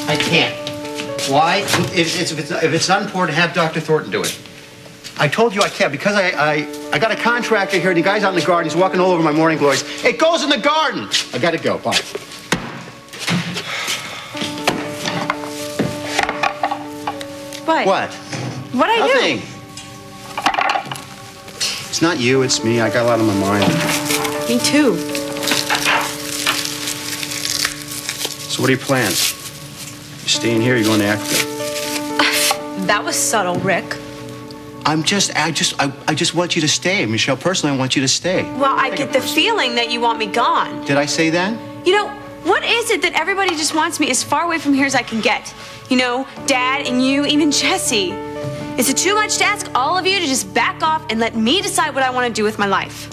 I can't. Why? If it's not important, have Dr. Thornton do it. I told you I can't because I got a contractor here. The guy's out in the garden. He's walking all over my morning glories. It goes in the garden. I gotta go. Bye. What? What I Nothing. do? It's not you, it's me. I got a lot on my mind. Me too. So what are your plans? You staying here or you going to Africa? That was subtle, Rick. I just want you to stay. Michelle, personally, I want you to stay. Well, I get the feeling that you want me gone. Did I say that? You know, what is it that everybody just wants me as far away from here as I can get? You know, Dad and you, even Jesse. Is it too much to ask all of you to just back off and let me decide what I want to do with my life?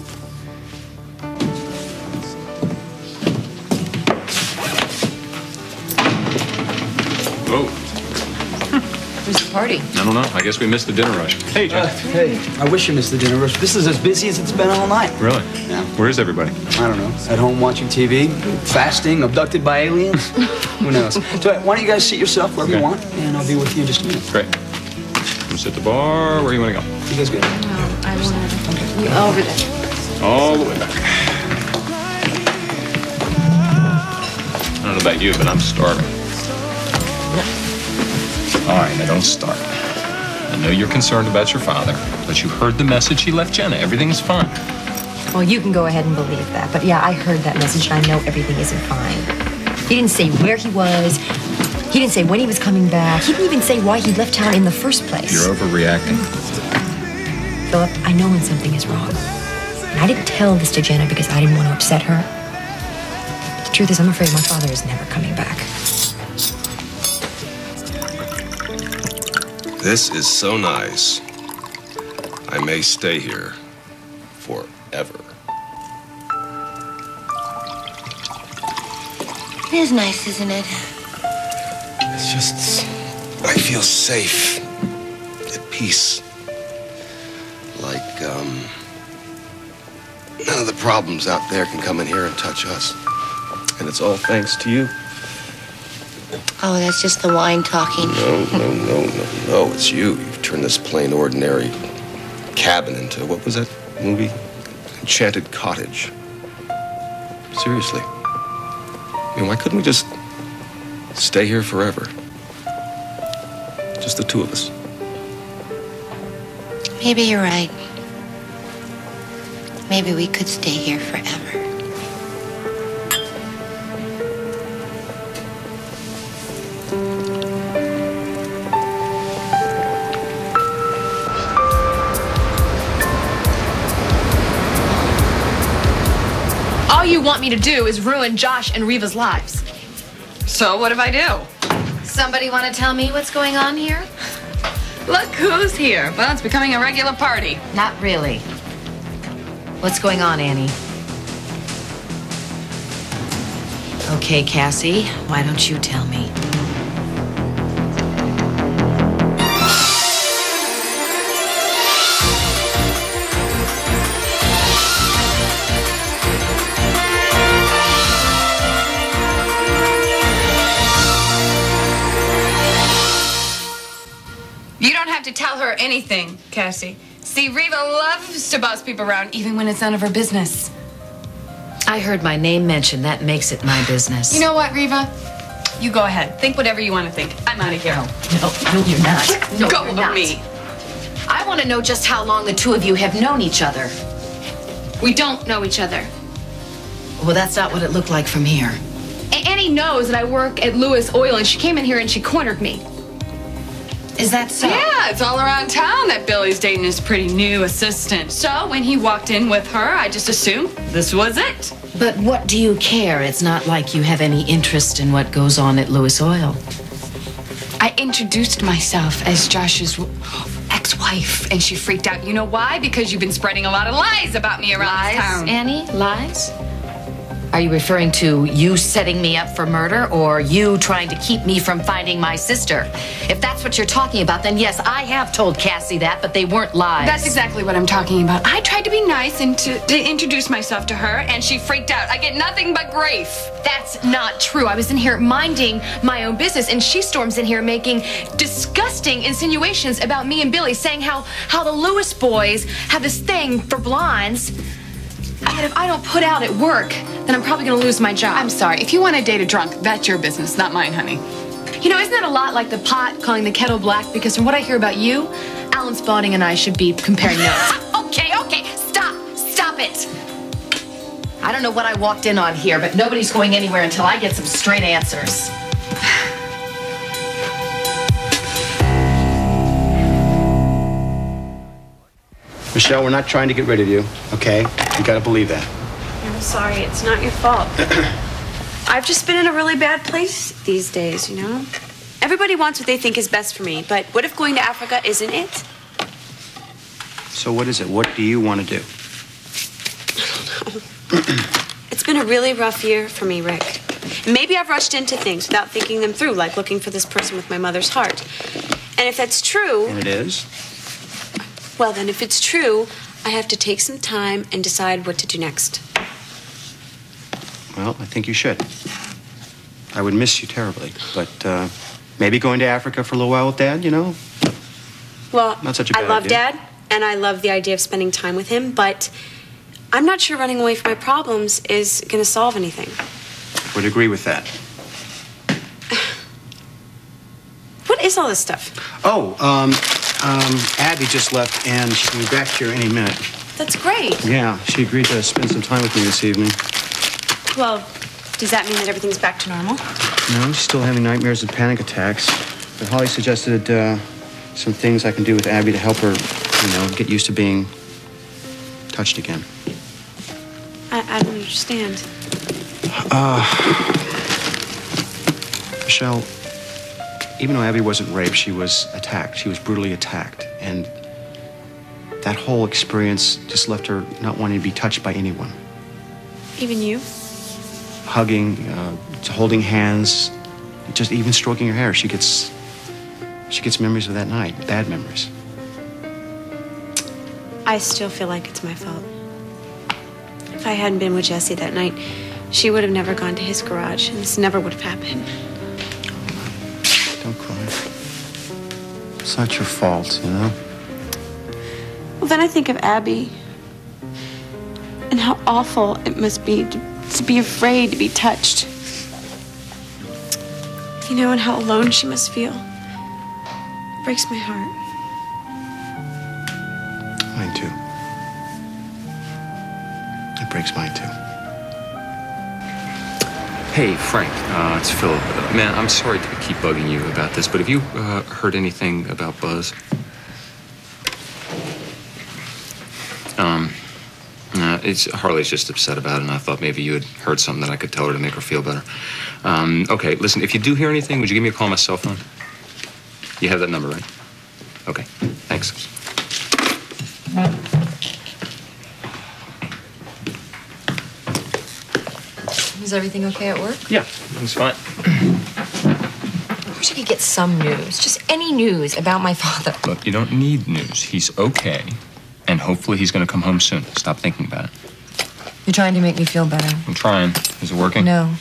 Whoa. Where's the party? I don't know. I guess we missed the dinner rush. Hey, Jeff. Hey, I wish you missed the dinner rush. This is as busy as it's been all night. Really? Yeah. Where is everybody? I don't know. At home watching TV, fasting, abducted by aliens. Who knows? So why don't you guys seat yourself wherever you want, and I'll be with you in just a minute. Great. I'm sit at the bar. Where do you want to go? You guys good? No, I want to. Over there. All the way back. I don't know about you, but I'm starving. All right, now don't start. I know you're concerned about your father, but you heard the message he left Jenna. Everything's fine. Well, you can go ahead and believe that. But yeah, I heard that message and I know everything isn't fine. He didn't say where he was. He didn't say when he was coming back. He didn't even say why he left town in the first place. You're overreacting. Philip, I know when something is wrong. And I didn't tell this to Jenna because I didn't want to upset her. But the truth is, I'm afraid my father is never coming back. This is so nice. I may stay here forever. It is nice, isn't it? It's just, I feel safe, at peace. Like, none of the problems out there can come in here and touch us. And it's all thanks to you. Oh, that's just the wine talking. No, it's you. You've turned this plain, ordinary cabin into, what was that movie? Enchanted Cottage. Seriously. I mean, why couldn't we just stay here forever? Just the two of us. Maybe you're right. Maybe we could stay here forever. All you want me to do is ruin Josh and Reva's lives. So what if I do? Somebody want to tell me what's going on here? Look who's here. Well, it's becoming a regular party. Not really. What's going on, Annie? Okay, Cassie, why don't you tell me? You don't have to tell her anything, Cassie. See, Reva loves to boss people around even when it's none of her business. I heard my name mentioned. That makes it my business. You know what, Reva? You go ahead. Think whatever you want to think. I'm out of here. No, you're not. No, Go you're with not. me. I want to know just how long the two of you have known each other. We don't know each other. Well, that's not what it looked like from here. Annie knows that I work at Lewis Oil, and she came in here and she cornered me. Is that so? Yeah, it's all around town that Billy's dating his pretty new assistant. So when he walked in with her, I just assumed this was it. But what do you care? It's not like you have any interest in what goes on at Lewis Oil. I introduced myself as Josh's ex-wife, and she freaked out. You know why? Because you've been spreading a lot of lies about me around this town. Annie? Lies? Are you referring to you setting me up for murder or you trying to keep me from finding my sister? If that's what you're talking about, then yes, I have told Cassie that, but they weren't lies. That's exactly what I'm talking about. I tried to be nice and to introduce myself to her, and she freaked out. I get nothing but grief. That's not true. I was in here minding my own business, and she storms in here making disgusting insinuations about me and Billy, saying how the Lewis boys have this thing for blondes. And if I don't put out at work, then I'm probably going to lose my job. I'm sorry. If you want to date a drunk, that's your business, not mine, honey. You know, isn't that a lot like the pot calling the kettle black? Because from what I hear about you, Alan Spaulding and I should be comparing notes. Okay, stop it. I don't know what I walked in on here, but nobody's going anywhere until I get some straight answers. Michelle, we're not trying to get rid of you, okay? You gotta believe that. I'm sorry, it's not your fault. I've just been in a really bad place these days, you know? Everybody wants what they think is best for me, but what if going to Africa isn't it? So what is it? What do you want to do? It's been a really rough year for me, Rick. And maybe I've rushed into things without thinking them through, like looking for this person with my mother's heart. And if that's true... And it is? Well, then, if it's true, I have to take some time and decide what to do next. Well, I think you should. I would miss you terribly, but maybe going to Africa for a little while with Dad, you know? Well, not such a bad I love idea. Dad, and I love the idea of spending time with him, but I'm not sure running away from my problems is going to solve anything. Would agree with that. What is all this stuff? Oh, Abby just left, and she'll be back here any minute. That's great. Yeah, she agreed to spend some time with me this evening. Well, does that mean that everything's back to normal? No, she's still having nightmares and panic attacks. But Holly suggested some things I can do with Abby to help her, you know, get used to being touched again. I don't understand. Michelle, even though Abby wasn't raped, she was attacked. She was brutally attacked. And that whole experience just left her not wanting to be touched by anyone. Even you? Hugging, holding hands, just even stroking her hair. She gets memories of that night, bad memories. I still feel like it's my fault. If I hadn't been with Jesse that night, she would have never gone to his garage, and this never would have happened. Don't cry. It's not your fault, you know? Well, then I think of Abby and how awful it must be to be afraid to be touched. You know, and how alone she must feel. It breaks my heart. Mine too. It breaks mine too. Hey, Frank, it's Philip. Man, I'm sorry to keep bugging you about this, but have you heard anything about Buzz? Harley's just upset about it, and I thought maybe you had heard something that I could tell her to make her feel better. Okay, listen, if you do hear anything, would you give me a call on my cell phone? You have that number, right? Okay, thanks. Is everything okay at work? Yeah, everything's fine. I wish I could get some news, just any news about my father. Look, you don't need news. He's okay, and hopefully he's going to come home soon. Stop thinking about it. You're trying to make me feel better. I'm trying. Is it working? No.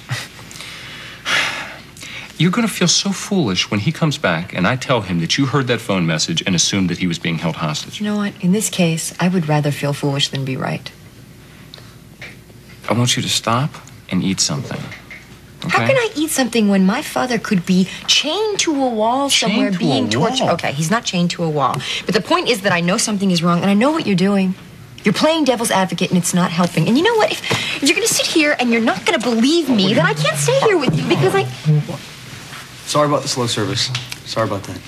You're going to feel so foolish when he comes back and I tell him that you heard that phone message and assumed that he was being held hostage. You know what? In this case, I would rather feel foolish than be right. I want you to stop and eat something. Okay? How can I eat something when my father could be chained to a wall somewhere being tortured? Okay, he's not chained to a wall. But the point is that I know something is wrong, and I know what you're doing. You're playing devil's advocate, and it's not helping. And you know what? If you're going to sit here and you're not going to believe me, then I can't stay here with you because I... Sorry about the slow service. Sorry about that.